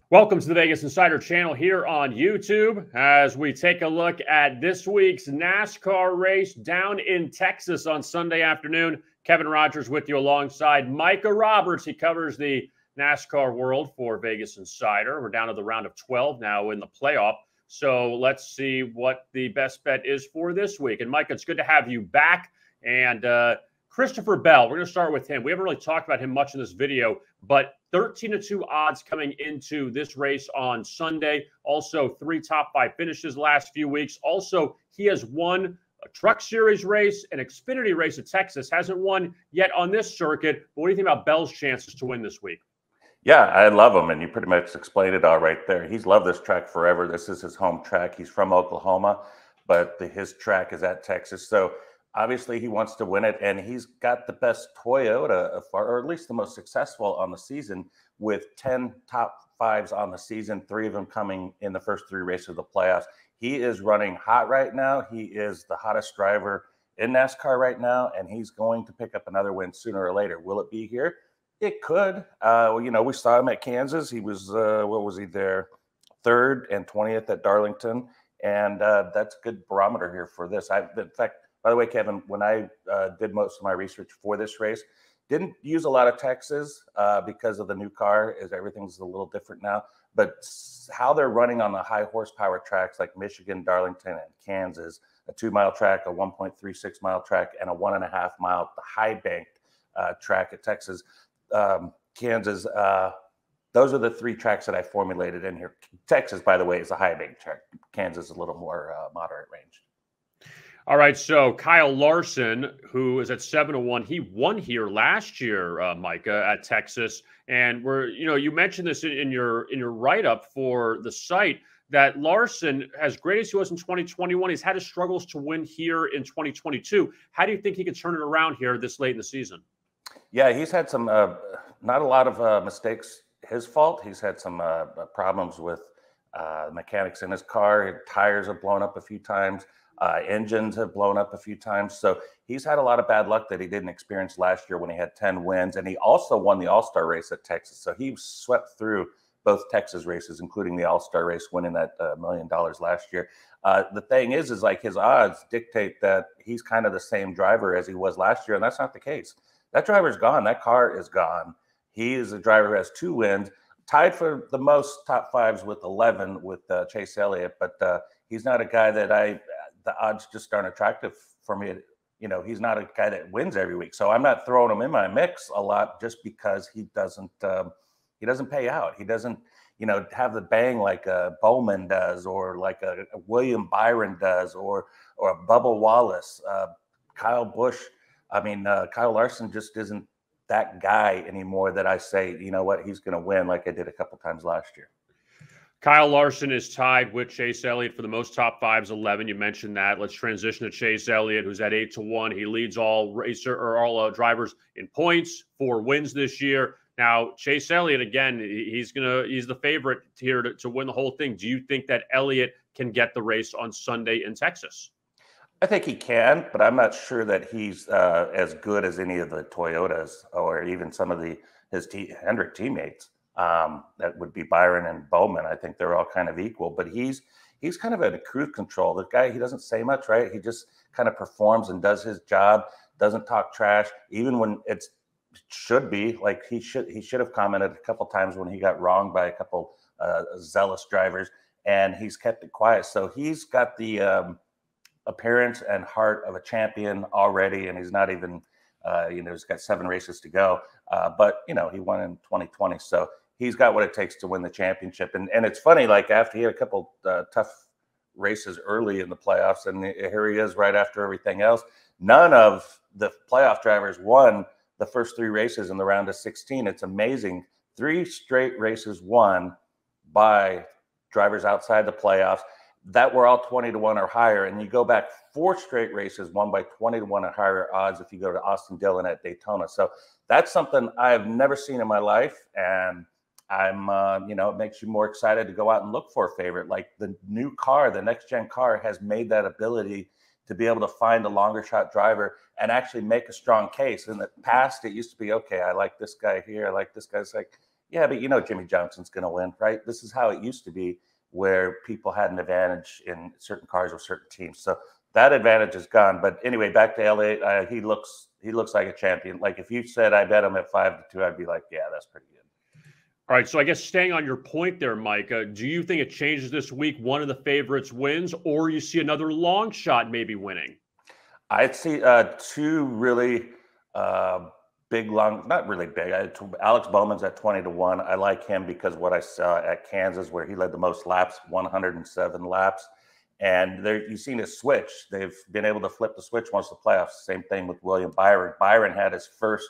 Welcome to the Vegas Insider channel here on YouTube as we take a look at this week's NASCAR race down in Texas on Sunday afternoon. Kevin Rogers with you alongside Micah Roberts. He covers the NASCAR world for Vegas Insider. We're down to the round of 12 now in the playoff. So let's see what the best bet is for this week. And Micah, it's good to have you back. And Christopher Bell, we're going to start with him. We haven't really talked about him much in this video, but 13-2 odds coming into this race on Sunday. Also, 3 top 5 finishes last few weeks. Also, he has won a Truck Series race, an Xfinity race at Texas. Hasn't won yet on this circuit. But what do you think about Bell's chances to win this week? Yeah, I love him, and you pretty much explained it all right there. He's loved this track forever. This is his home track. He's from Oklahoma, but his track is at Texas. So obviously he wants to win it, and he's got the best Toyota, or at least the most successful on the season, with 10 top 5s on the season, 3 of them coming in the first 3 races of the playoffs. He is running hot right now. He is the hottest driver in NASCAR right now, and he's going to pick up another win sooner or later. Will it be here? It could. We saw him at Kansas. He was, what was he there? 3rd and 20th at Darlington, and that's a good barometer here for this. In fact, by the way, Kevin, when I did most of my research for this race, didn't use a lot of Texas because of the new car, as everything's a little different now. But how they're running on the high horsepower tracks like Michigan, Darlington, and Kansas, a 2-mile track, a 1.36-mile track, and a 1.5-mile high banked track at Texas, Kansas. Those are the 3 tracks that I formulated in here. Texas, by the way, is a high banked track. Kansas is a little more moderate range. All right, so Kyle Larson, who is at 7-1, he won here last year, Micah, at Texas. And you mentioned this in your write-up for the site, that Larson, as great as he was in 2021, he's had his struggles to win here in 2022. How do you think he can turn it around here this late in the season? Yeah, he's had some, not a lot of mistakes his fault. He's had some problems with mechanics in his car. Tires have blown up a few times. Engines have blown up a few times. So he's had a lot of bad luck that he didn't experience last year when he had 10 wins. And he also won the All-Star race at Texas. So he swept through both Texas races, including the All-Star race, winning that $1 million last year. The thing is like his odds dictate that he's kind of the same driver as he was last year. And that's not the case. That driver's gone. That car is gone. He is a driver who has 2 wins, tied for the most top 5s with 11 with Chase Elliott. But he's not a guy that the odds just aren't attractive for me. He's not a guy that wins every week. So I'm not throwing him in my mix a lot just because he doesn't pay out. He doesn't, have the bang like a Bowman does, or like a William Byron does, or a Bubba Wallace, Kyle Busch. Kyle Larson just isn't that guy anymore that I say, you know what, he's going to win like I did a couple times last year. Kyle Larson is tied with Chase Elliott for the most top 5s, 11. You mentioned that. Let's transition to Chase Elliott, who's at 8-1. He leads all drivers in points, 4 wins this year. Now, Chase Elliott, again, he's the favorite here to win the whole thing. Do you think that Elliott can get the race on Sunday in Texas? I think he can, but I'm not sure that he's as good as any of the Toyotas or even some of his Hendrick teammates. That would be Byron and Bowman. I think they're all kind of equal, but he's kind of at a cruise control. The guy, he doesn't say much, right? He just kind of performs and does his job, doesn't talk trash, even when it should be. Like he should have commented a couple times when he got wronged by a couple zealous drivers, and he's kept it quiet. So he's got the appearance and heart of a champion already, and he's not even, he's got 7 races to go. But he won in 2020, so he's got what it takes to win the championship. And it's funny, like after he had a couple tough races early in the playoffs, and here he is right after everything else. None of the playoff drivers won the first 3 races in the round of 16. It's amazing. 3 straight races won by drivers outside the playoffs that were all 20-1 or higher. And you go back 4 straight races won by 20-1 or higher odds if you go to Austin Dillon at Daytona. So that's something I've never seen in my life. And I'm, it makes you more excited to go out and look for a favorite. Like the new car, the next gen car has made that ability to be able to find a longer shot driver and actually make a strong case. In the past, it used to be, okay, I like this guy here. I like this guy. It's like, Yeah, but you know Jimmy Johnson's going to win, right? This is how it used to be, where people had an advantage in certain cars with certain teams. So that advantage is gone. But anyway, back to Elliott. He looks like a champion. Like if you said I bet him at 5-2, I'd be like, yeah, that's pretty good. All right, so I guess staying on your point there, Micah, do you think it changes this week? One of the favorites wins, or you see another long shot maybe winning? I see two really big, long, not really big. Alex Bowman's at 20-1. I like him because what I saw at Kansas, where he led the most laps, 107 laps. And there, you've seen a switch. They've been able to flip the switch once the playoffs. Same thing with William Byron. Byron had his first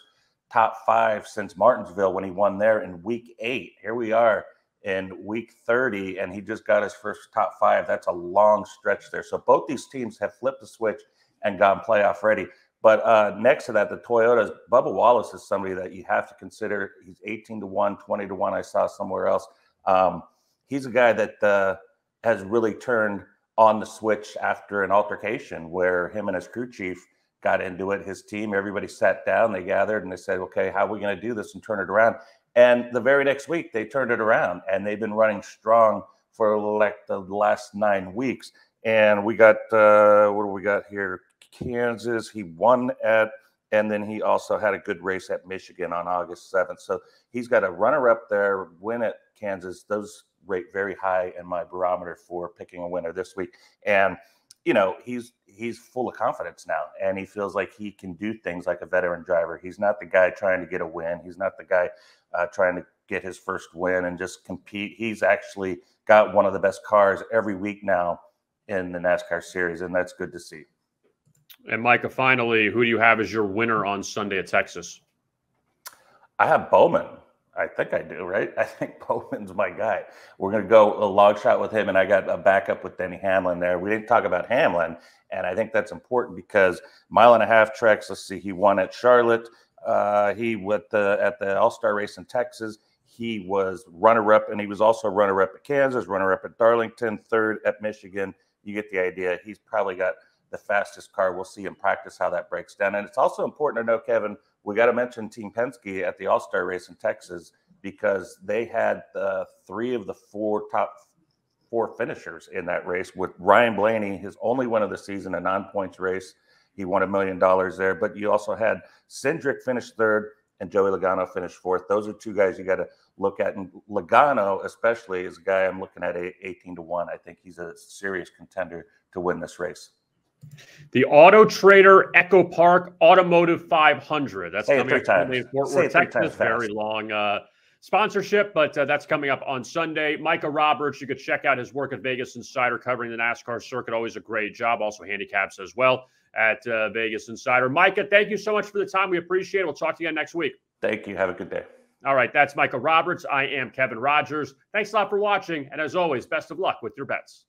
top 5 since Martinsville when he won there in week 8. Here we are in week 30, and he just got his first top 5. That's a long stretch there. So both these teams have flipped the switch and gone playoff ready. But next to that, the Toyotas, Bubba Wallace is somebody that you have to consider. He's 18-1, 20-1. I saw somewhere else. He's a guy that has really turned on the switch after an altercation where him and his crew chief got into it. His team, everybody sat down, they gathered, and they said, okay, how are we going to do this and turn it around? And the very next week, they turned it around, and they've been running strong for like the last 9 weeks. And we got, what do we got here? Kansas, he won at, and then he also had a good race at Michigan on August 7th. So he's got a runner-up there, win at Kansas. Those rate very high in my barometer for picking a winner this week. And you know, he's full of confidence now, and he feels like he can do things like a veteran driver. He's not the guy trying to get a win. He's not the guy trying to get his first win and just compete. He's actually got one of the best cars every week now in the NASCAR series, and that's good to see. And Micah, finally, who do you have as your winner on Sunday at Texas? I have Bowman. I think I do, right? I think Bowman's my guy. We're going to go a long shot with him, and I got a backup with Denny Hamlin there. We didn't talk about Hamlin, and I think that's important because 1.5 mile treks. Let's see, he won at Charlotte. He at the All-Star race in Texas. He was runner-up, and he was also runner-up at Kansas, runner-up at Darlington, 3rd at Michigan. You get the idea. He's probably got the fastest car. We'll see in practice how that breaks down. And it's also important to know, Kevin, we got to mention Team Penske at the All-Star race in Texas because they had 3 of the 4 top 4 finishers in that race, with Ryan Blaney, his only win of the season, a non-points race. He won $1 million there. But you also had Cindric finish 3rd and Joey Logano finished 4th. Those are 2 guys you got to look at. And Logano especially is a guy I'm looking at 18-1. I think he's a serious contender to win this race. The Autotrader EchoPark Automotive 500. That's coming up Sunday in Fort Worth, Texas. Very long sponsorship, but that's coming up on Sunday. Micah Roberts, you could check out his work at VegasInsider covering the NASCAR circuit. Always a great job. Also handicaps as well at VegasInsider. Micah, thank you so much for the time. We appreciate it. We'll talk to you again next week. Thank you. Have a good day. All right. That's Micah Roberts. I am Kevin Rogers. Thanks a lot for watching. And as always, best of luck with your bets.